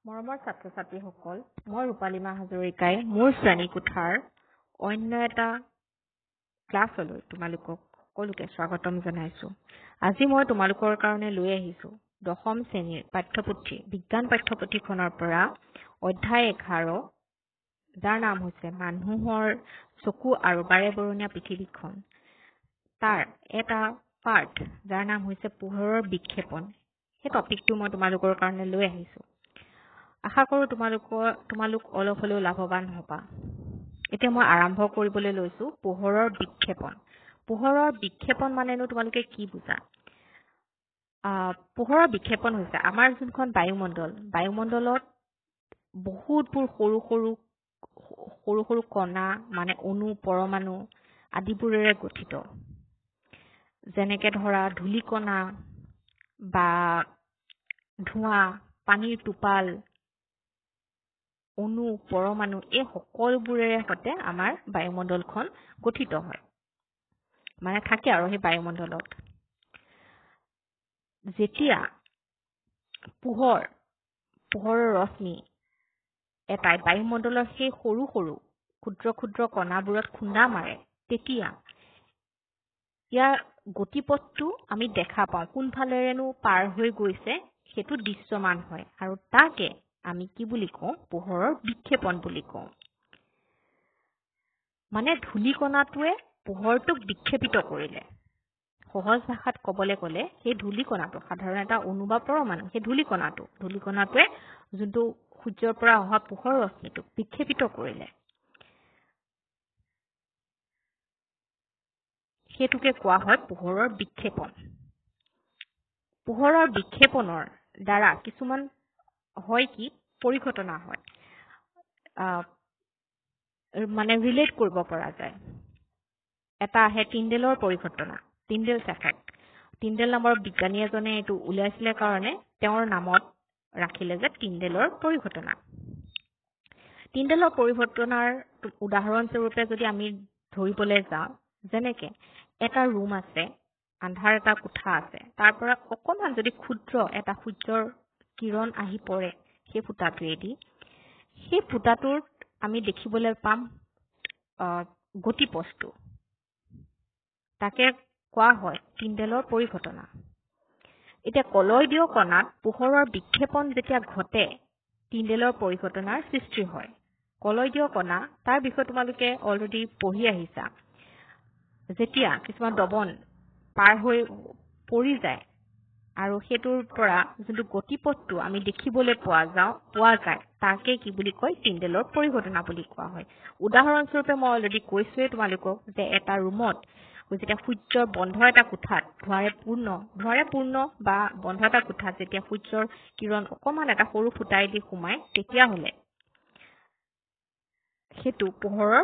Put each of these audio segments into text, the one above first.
মৰমৰ ছাত্ৰ-ছাত্ৰীসকল, মই ৰূপালীমা হাজৰিকাই মোৰ শ্ৰেণী কোঠাৰ অন্য এটা ক্লাছলৈ তোমালোকক সকলোকে স্বাগতম জনাইছো। আজি মই তোমালোকৰ কাৰণে লৈ আহিছো দশম শ্ৰেণীৰ পাঠ্যপুথি বিজ্ঞান পাঠ্যপুথিখনৰ পৰা অধ্যায় 11 যাৰ নাম হৈছে মানুহৰ চকু আৰু বাৰেবৰণীয়া পৃথিৱীখন। তাৰ এটা পাৰ্ট যাৰ নাম হৈছে পোহৰৰ বিক্ষেপণ। সেই টপিকটো মই তোমালোকৰ কাৰণে লৈ আহিছো। আশা কৰো তোমালোক অলপ হলেও লাভৱান হ'বা। এতিয়া মই আৰম্ভ কৰিবলৈ লৈছো পোহৰৰ বিক্ষেপণ। পোহৰৰ বিক্ষেপণ মানেনো তোমালোকে কি বুজা? পোহৰৰ বিক্ষেপণ হৈছে আমাৰ যোনখন বায়ুমণ্ডলত বহুতবোৰ সৰু সৰু কণা মানে অণু পৰমাণু আদিবোৰেৰে গঠিত। যেনেকে ধৰা ধূলিকণা বা ধোঁৱা, পানীৰ টোপাল, অণু পৰমাণু এই সকলোবোৰেৰে সৈতে আমাৰ বায়ুমণ্ডলখন গঠিত হয়, মানে থাকে আৰু সেই বায়ুমণ্ডলত। যেতিয়া পোহৰৰ ৰশ্মি এটাই বায়ুমণ্ডলৰ সেই সৰু সৰু ক্ষুদ্ৰ কণাবোৰত খুন্দা মাৰে, তেতিয়া ইয়াৰ গতিপথটো আমি দেখা পাওঁ, কোনফালেৰেনো পাৰ হৈ গৈছে সেইটো দৃশ্যমান হয়, আৰু তাকে আমি কি বুলি কওঁ? পোহৰৰ বিক্ষেপণ বুলি কওঁ। মানে ধূলিকণাটোৱে পোহৰটোক বিক্ষেপিত কৰিলে। সহজ ভাষাত ক'বলৈ গ'লে সেই ধূলিকণাটো সাধাৰণ এটা অণু বা পৰমাণু, সেই ধূলিকণাটোৱে যোনটো সূৰ্যৰ পৰা অহা পোহৰ ৰশ্মিটোক বিক্ষেপিত কৰিলে, সেইটোকে কোৱা হয় পোহৰৰ বিক্ষেপণ। পোহৰৰ বিক্ষেপণৰ দ্বাৰা কিছুমান হয় কি পৰিঘটনা হয়, মানে ৰিলেট কৰিব পৰা যায়। এটা আহে টিণ্ডেলৰ পৰিঘটনা, টিণ্ডেলছ এফেক্ট। টিণ্ডেল নামৰ বিজ্ঞানী এজনে এইটো উলিয়াইছিলে কাৰণে তেওঁৰ নামত ৰাখিলে যে টিণ্ডেলৰ পৰিঘটনা। টিণ্ডেলৰ পৰিঘটনাৰ উদাহৰণস্বৰূপে যদি আমি ধৰিবলৈ যাওঁ, যেনেকে এটা ৰুম আছে, আন্ধাৰ এটা কোঠা আছে, তাৰ পৰা অকণমান যদি ক্ষুদ্ৰ এটা সূৰ্যৰ কিৰণ আহি পৰে সেই ফুটাটোৱেদি, সেই ফুটাটোত আমি দেখিবলৈ পাম গতিপথটো। তাকে কোৱা হয় টিণ্ডেলৰ পৰিঘটনা। এতিয়া কলয়দীয় কণাত পোহৰৰ বিক্ষেপণ যেতিয়া ঘটে, টিণ্ডেলৰ পৰিঘটনাৰ সৃষ্টি হয়। কলয়দীয় কণা, তাৰ বিষয়ে তোমালোকে অলৰেডি পঢ়ি আহিছা। যেতিয়া কিছুমান দবন পাৰ হৈ পৰি যায় আৰু সেইটোৰ পৰা যোনটো গতিপথটো আমি দেখিবলৈ পোৱা যায়, তাকে কি বুলি কয়? টিণ্ডেলৰ পৰিঘটনা বুলি কোৱা হয়। উদাহৰণস্বৰূপে মই অলৰেডি কৈছোৱেই তোমালোকক যে এটা ৰুমত যেতিয়া সূৰ্যৰ বন্ধ এটা কোঠাত ধোঁৱাৰে পূৰ্ণ বা বন্ধ এটা কোঠাত যেতিয়া সূৰ্যৰ কিৰণ অকণমান এটা সৰু ফুটাই দি সোমায়, তেতিয়াহ'লে সেইটো পোহৰৰ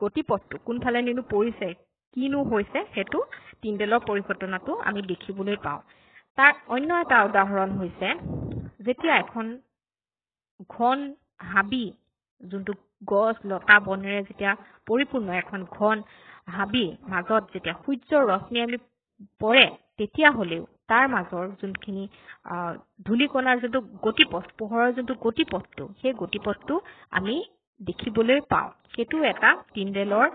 গতিপথটো কোনফালে নিনো পৰিছে, কিনো হৈছে, সেইটো টিণ্ডেলৰ পৰিঘটনাটো আমি দেখিবলৈ পাওঁ। তাৰ অন্য এটা উদাহৰণ হৈছে যেতিয়া এখন ঘন হাবি, যোনটো গছ লতা বনেৰে যেতিয়া পৰিপূৰ্ণ এখন ঘন হাবিৰ মাজত যেতিয়া সূৰ্যৰ ৰশ্মি আমি পৰে, তেতিয়া হ'লেও তাৰ মাজৰ যোনখিনি ধূলিকণাৰ যোনটো গতিপথ, পোহৰৰ যোনটো গতিপথটো, সেই গতিপথটো আমি দেখিবলৈ পাওঁ। সেইটো এটা টিণ্ডেলৰ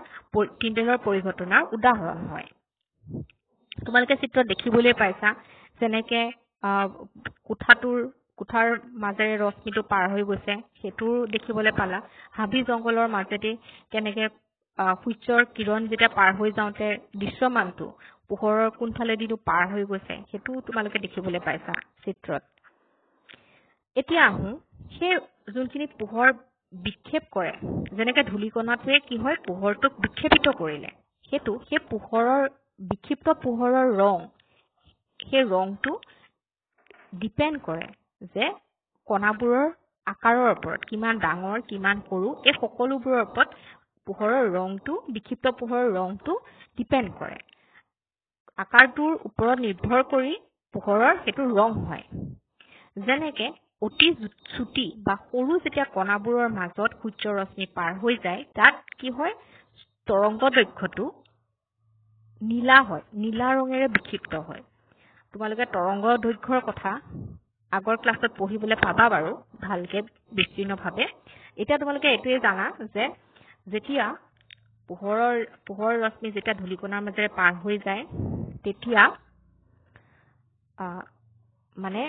পৰিঘটনাৰ উদাহৰণ হয়। তোমালোকে চিত্ৰত দেখিবলৈ পাইছা, যেনেকে কোঠাৰ মাজেৰে ৰশ্মিটো পাৰ হৈ গৈছে, সেইটো দেখিবলৈ পালা। হাবি জংঘলৰ মাজেদি কেনেকে সূৰ্যৰ কিৰণ যেতিয়া পাৰ হৈ যাওঁতে দৃশ্যমানটো পোহৰৰ কোনফালেদিনো পাৰ হৈ গৈছে, সেইটো তোমালোকে দেখিবলৈ পাইছা চিত্ৰত। এতিয়া আহো সেই যোনখিনি পোহৰ বিক্ষেপ কৰে, যেনেকে ধূলিকণাটোৱে কি হয় পোহৰটোক বিক্ষেপিত কৰিলে, সেই পোহৰৰ বিক্ষিপ্ত পোহৰৰ ৰং, সেই ৰংটো ডিপেণ্ড কৰে যে কণাবোৰৰ আকাৰৰ ওপৰত, কিমান ডাঙৰ কিমান সৰু, এই সকলোবোৰৰ ওপৰত পোহৰৰ ৰংটো, বিক্ষিপ্ত পোহৰৰ ৰংটো ডিপেণ্ড কৰে। আকাৰটোৰ ওপৰত নিৰ্ভৰ কৰি পোহৰৰ সেইটো ৰং হয়। যেনেকে অতি চুটি বা সৰু যেতিয়া কণাবোৰৰ মাজত সূৰ্যৰ ৰশ্মি পাৰ হৈ যায়, তাত কি হয় তৰংগ দৈৰ্ঘ্যটো নীলা হয়, নীলা ৰঙেৰে বিক্ষিপ্ত হয়। তোমালোকে তৰংগ দৈৰ্ঘ্যৰ কথা আগৰ ক্লাছত পঢ়িবলৈ পাবা বাৰু ভালকে বিস্তীৰ্ণভাৱে। এতিয়া তোমালোকে এইটোৱে জানা যে যেতিয়া পোহৰ ৰশ্মি যেতিয়া ধূলিকণাৰ মাজেৰে পাৰ হৈ যায় তেতিয়া মানে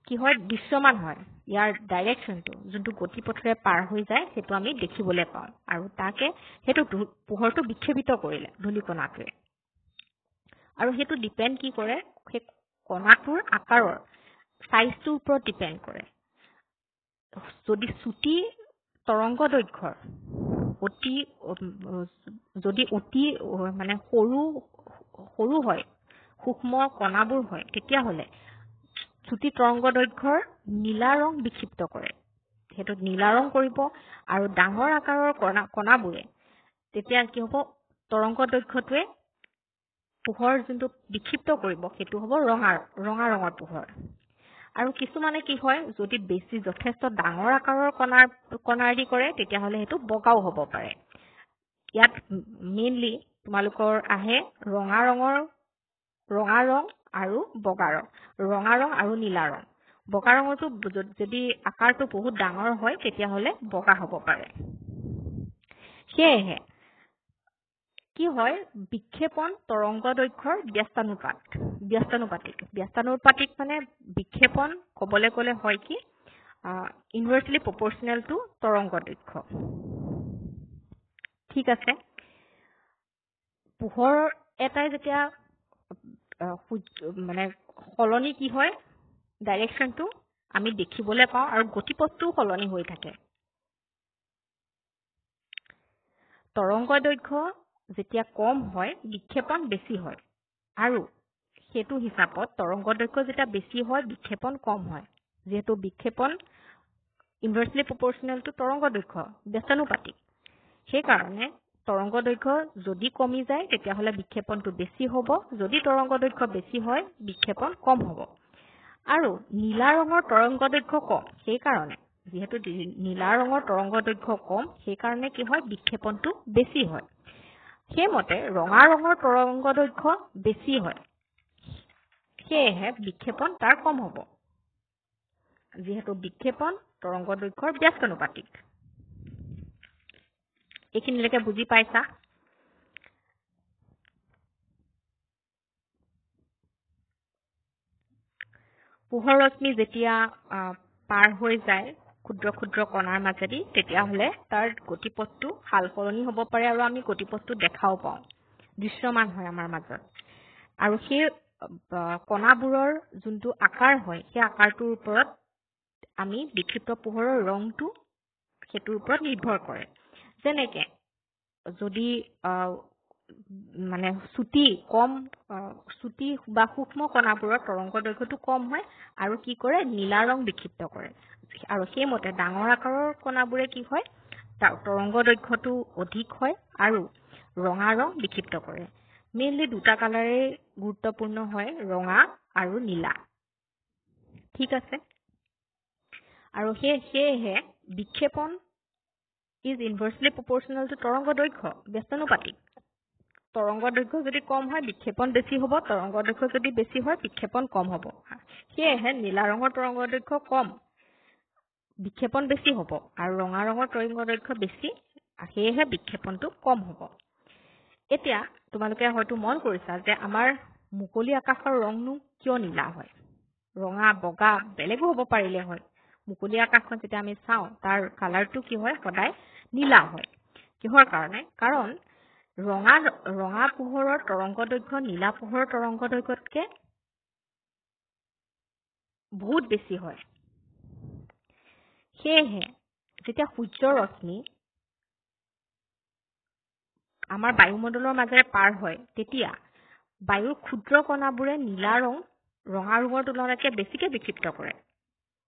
কি হয় দৃশ্যমান হয় ইয়াৰ ডাইৰেকশ্যনটো যোনটো গতিপথেৰে পাৰ হৈ যায় সেইটো আমি দেখিবলৈ পাওঁ আৰু তাকে সেইটো পোহৰটো বিক্ষেপিত কৰিলে ধূলিকণাটোৱে আৰু সেইটো ডিপেণ্ড কি কৰে সেই কণাটোৰ আকাৰৰ সাইজটোৰ ওপৰত ডিপেণ্ড কৰে যদি চুটি তৰংগ দৈৰ্ঘ্যৰ যদি অতি মানে সৰু হয় সূক্ষ্ম কণাবোৰ হয় তেতিয়াহ'লে চুটি তৰংগ দৈৰ্ঘ্যৰ নীলা ৰং বিক্ষিপ্ত কৰে সেইটো নীলা ৰং কৰিব আৰু ডাঙৰ আকাৰৰ কণাবোৰে তেতিয়া কি হ'ব তৰংগ দৈৰ্ঘ্যটোৱে পোহৰ যোনটো বিক্ষিপ্ত কৰিব সেইটো হ'ব ৰঙা ৰঙৰ পোহৰ আৰু কিছুমানে কি হয় যদি বেছি যথেষ্ট ডাঙৰ আকাৰৰ কণাৰি কৰে তেতিয়াহ'লে সেইটো বগাও হ'ব পাৰে ইয়াত মেইনলি তোমালোকৰ আহে ৰঙা ৰং আৰু বগা ৰঙা ৰং আৰু নীলা ৰং বগা ৰঙৰটো যদি আকাৰটো বহুত ডাঙৰ হয় তেতিয়াহ'লে বগা হ'ব পাৰে সেয়েহে কি হয় বিক্ষেপণ তৰংগ দৈৰ্ঘ্যৰ ব্যস্তানুপাতিক মানে বিক্ষেপণ ক'বলৈ গ'লে হয় কি ইনভাৰ্সলি প্ৰপৰ্শনেল টু তৰংগ দৈৰ্ঘ্য ঠিক আছে পোহৰ এটাই যেতিয়া মানে সলনি কি হয় ডাইৰেকশ্যনটো আমি দেখিবলৈ পাওঁ আৰু গতিপথটোও সলনি হৈ থাকে তৰংগ দৈৰ্ঘ্য যেতিয়া কম হয় বিক্ষেপণ বেছি হয় আৰু সেইটো হিচাপত তৰংগ দৈৰ্ঘ্য যেতিয়া বেছি হয় বিক্ষেপণ কম হয় যেহেতু বিক্ষেপণ ইনভাৰ্সলি প্ৰপৰ্শনেল টু তৰংগ দৈৰ্ঘ্য ব্যস্তানুপাতিক সেইকাৰণে তৰংগ দৈৰ্ঘ্য যদি কমি যায় তেতিয়াহ'লে বিক্ষেপণটো বেছি হ'ব যদি তৰংগ দৈৰ্ঘ্য বেছি হয় বিক্ষেপণ কম হ'ব আৰু নীলা ৰঙৰ তৰংগ দৈৰ্ঘ্য কম সেইকাৰণে যেহেতু নীলা ৰঙৰ তৰংগ দৈৰ্ঘ্য কম সেইকাৰণে কি হয় বিক্ষেপণটো বেছি হয় সেইমতে ৰঙা ৰঙৰ তৰংগ দৈৰ্ঘ্য বেছি হয় সেয়েহে বিক্ষেপণ তাৰ কম হ'ব যিহেতু বিক্ষেপণ তৰংগ দৈৰ্ঘ্যৰ ব্যস্তানুপাতিক এইখিনিলৈকে বুজি পাইছা পোহৰ ৰশ্মি যেতিয়া পাৰ হৈ যায় ক্ষুদ্ৰ কণাৰ মাজেদি তেতিয়াহ'লে তাৰ গতিপথটো সালসলনি হ'ব পাৰে আৰু আমি গতিপথটো দেখাও পাওঁ দৃশ্যমান হয় আমাৰ মাজত আৰু সেই কণাবোৰৰ যোনটো আকাৰ হয় সেই আকাৰটোৰ ওপৰত আমি বিক্ষিপ্ত পোহৰৰ ৰংটো সেইটোৰ ওপৰত নিৰ্ভৰ কৰে যেনেকে যদি মানে চুটি বা সূক্ষ্ম কণাবোৰৰ তৰংগ দৈৰ্ঘ্যটো কম হয় আৰু কি কৰে নীলা ৰং বিক্ষিপ্ত কৰে আৰু সেইমতে ডাঙৰ আকাৰৰ কণাবোৰে কি হয় তৰংগ দৈৰ্ঘ্যটো অধিক হয় আৰু ৰঙা ৰং বিক্ষিপ্ত কৰে মেইনলি দুটা কালাৰে গুৰুত্বপূৰ্ণ হয় ৰঙা আৰু নীলা ঠিক আছে আৰু সেয়েহে বিক্ষেপণ is inversely proportional to তৰংগ দৈৰ্ঘ্য ব্যস্তানুপাতিক তৰংগ দৈৰ্ঘ্য যদি কম হয় বিক্ষেপণ বেছি হ'ব তৰংগ দৈৰ্ঘ্য যদি বেছি হয় বিক্ষেপণ কম হ'ব সেয়েহে নীলা ৰঙৰ তৰংগ দৈৰ্ঘ্য কম বিক্ষেপণ বেছি হ'ব আৰু ৰঙা ৰঙৰ তৰংগ দৈৰ্ঘ্য বেছি সেয়েহে বিক্ষেপণটো কম হ'ব এতিয়া তোমালোকে হয়তো মন কৰিছা যে আমাৰ মুকলি আকাশৰ ৰংনো কিয় নীলা হয় ৰঙা বগা বেলেগো হ'ব পাৰিলে হয় মুকলি আকাশখন যেতিয়া আমি চাওঁ তাৰ কালাৰটো কি হয় সদায় নীলা হয় কিহৰ কাৰণে কাৰণ ৰঙা পোহৰৰ তৰংগ দৈৰ্ঘ্য নীলা পোহৰৰ তৰংগ দৈৰ্ঘ্যতকৈ বহুত বেছি হয় সেয়েহে যেতিয়া সূৰ্যৰ ৰশ্মি আমাৰ বায়ুমণ্ডলৰ মাজেৰে পাৰ হয় তেতিয়া বায়ুৰ ক্ষুদ্ৰ কণাবোৰে নীলা ৰং ৰঙা ৰঙৰ তুলনাতকৈ বেছিকৈ বিক্ষিপ্ত কৰে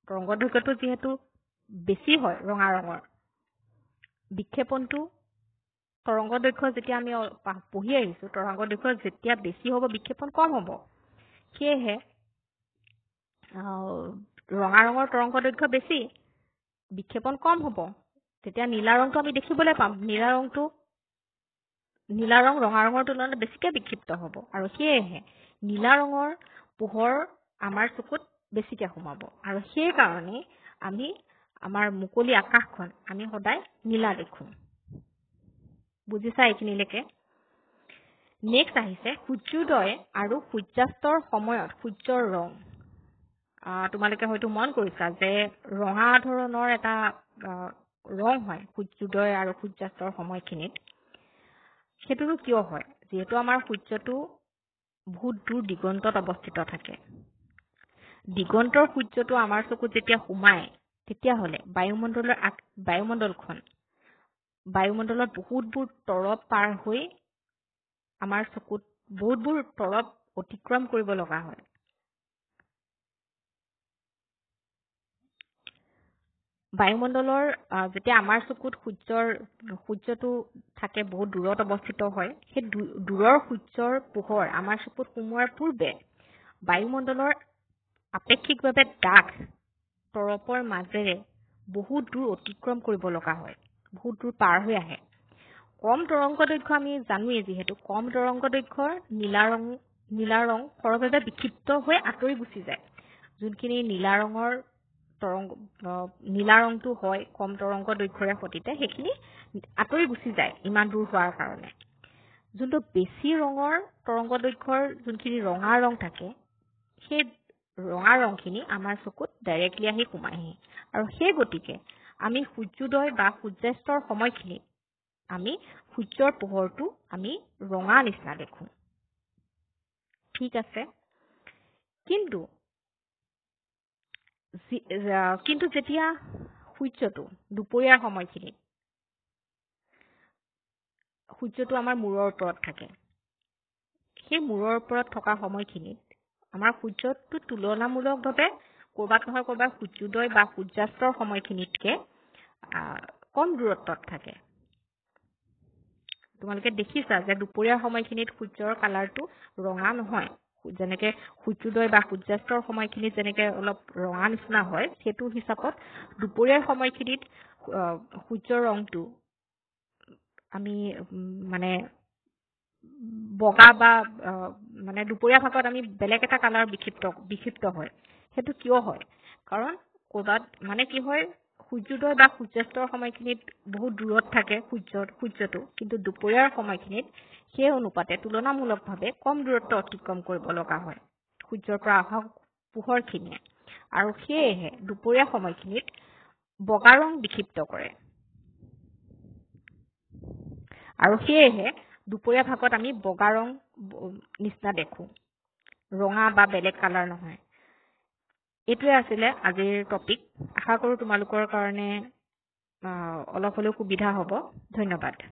তৰংগ দৈৰ্ঘ্যটো যিহেতু বেছি হয় ৰঙা ৰঙৰ বিক্ষেপণটো তৰংগ দৈৰ্ঘ্য যেতিয়া আমি পঢ়ি আহিছোঁ তৰংগ দৈৰ্ঘ্য যেতিয়া বেছি হ'ব বিক্ষেপণ কম হ'ব সেয়েহে ৰঙা ৰঙৰ তৰংগ দৈৰ্ঘ্য বেছি বিক্ষেপণ কম হ'ব তেতিয়া নীলা ৰংটো আমি দেখিবলৈ পাম নীলা ৰং ৰঙা ৰঙৰ তুলনাত বেছিকৈ বিক্ষিপ্ত হ'ব আৰু সেয়েহে নীলা ৰঙৰ পোহৰ আমাৰ চকুত বেছিকৈ সোমাব আৰু সেইকাৰণে আমি আমাৰ মুকলি আকাশখন আমি সদায় নীলা দেখোঁ বুজিছা এইখিনিলৈকে নেক্সট আহিছে সূৰ্যোদয় আৰু সূৰ্যাস্তৰ সময়ত সূৰ্যৰ ৰং তোমালোকে হয়তো মন কৰিছা যে ৰঙা ধৰণৰ এটা ৰং হয় সূৰ্যোদয় আৰু সূৰ্যাস্তৰ সময়খিনিত সেইটোনো কিয় হয় যিহেতু আমাৰ সূৰ্যটো বহুত দূৰ দিগন্তত অৱস্থিত থাকে দিগন্তৰ সূৰ্যটো আমাৰ চকুত যেতিয়া সোমায় তেতিয়াহ'লে বায়ুমণ্ডলত বহুতবোৰ তৰপ পাৰ হৈ আমাৰ চকুত বহুতবোৰ তৰপ অতিক্ৰম কৰিব লগা হয় বায়ুমণ্ডলৰ যেতিয়া আমাৰ চকুত সূৰ্যটো থাকে বহুত দূৰত অৱস্থিত হয় সেই দূৰৰ সূৰ্যৰ পোহৰ আমাৰ চকুত সোমোৱাৰ পূৰ্বে বায়ুমণ্ডলৰ আপেক্ষিকভাৱে ডাঠ তৰপৰ মাজেৰে বহুত দূৰ অতিক্ৰম কৰিব লগা হয় বহুত দূৰ পাৰ হৈ আহে কম তৰংগদৈৰ্ঘ্য আমি জানোৱেই যিহেতু কম তৰংগদৈৰ্ঘ্যৰ নীলা ৰং সৰহভাৱে বিক্ষিপ্ত হৈ আঁতৰি গুচি যায় যোনখিনি নীলা ৰংটো হয় কম তৰংগদৈৰ্ঘ্যৰে সৈতে সেইখিনি আঁতৰি গুচি যায় ইমান দূৰ হোৱাৰ কাৰণে যোনটো বেছি ৰঙৰ তৰংগদৈৰ্ঘ্যৰ যোনখিনি ৰঙা ৰং থাকে সেই ৰঙা ৰংখিনি আমাৰ চকুত ডাইৰেক্টলি আহি সোমায়হি আৰু সেই গতিকে আমি সূৰ্যোদয় বা সূৰ্যাস্তৰ সময়খিনিত আমি সূৰ্যৰ পোহৰটো আমি ৰঙা নিচিনা দেখোঁ ঠিক আছে কিন্তু যেতিয়া সূৰ্যটো দুপৰীয়াৰ সময়খিনিত সূৰ্যটো আমাৰ মূৰৰ ওপৰত থাকে সেই মূৰৰ ওপৰত থকা সময়খিনিত আমাৰ সূৰ্যটো তুলনামূলকভাৱে ক'ৰবাত নহয় ক'ৰবাত সূৰ্যোদয় বা সূৰ্যাস্তৰ সময়খিনিতকৈ কম দূৰত্বত থাকে তোমালোকে দেখিছা যে দুপৰীয়াৰ সময়খিনিত সূৰ্যৰ কালাৰটো ৰঙা নহয় যেনেকৈ সূৰ্যোদয় বা সূৰ্যাস্তৰ সময়খিনিত যেনেকৈ অলপ ৰঙা নিচিনা হয় সেইটো হিচাপত দুপৰীয়াৰ সময়খিনিত সূৰ্যৰ ৰংটো আমি মানে বগা বা মানে দুপৰীয়া ভাগত আমি বেলেগ এটা কালাৰ বিক্ষিপ্ত হয় সেইটো কিয় হয় কাৰণ ক'ৰবাত মানে কি হয় সূৰ্যোদয় বা সূৰ্যাস্তৰ সময়খিনিত বহুত দূৰত থাকে সূৰ্যটো কিন্তু দুপৰীয়াৰ সময়খিনিত সেই অনুপাতে তুলনামূলকভাৱে কম দূৰত্ব অতিক্ৰম কৰিব লগা হয় সূৰ্যৰ পৰা অহা পোহৰখিনিয়ে আৰু সেয়েহে দুপৰীয়া সময়খিনিত বগা ৰং বিক্ষিপ্ত কৰে আৰু সেয়েহে দুপৰীয়া ভাগত আমি বগা ৰং নিচিনা দেখোঁ ৰঙা বা বেলেগ কালাৰ নহয় এইটোৱে আছিলে আজিৰ টপিক আশা কৰোঁ তোমালোকৰ কাৰণে অলপ হ'লেও সুবিধা হ'ব ধন্যবাদ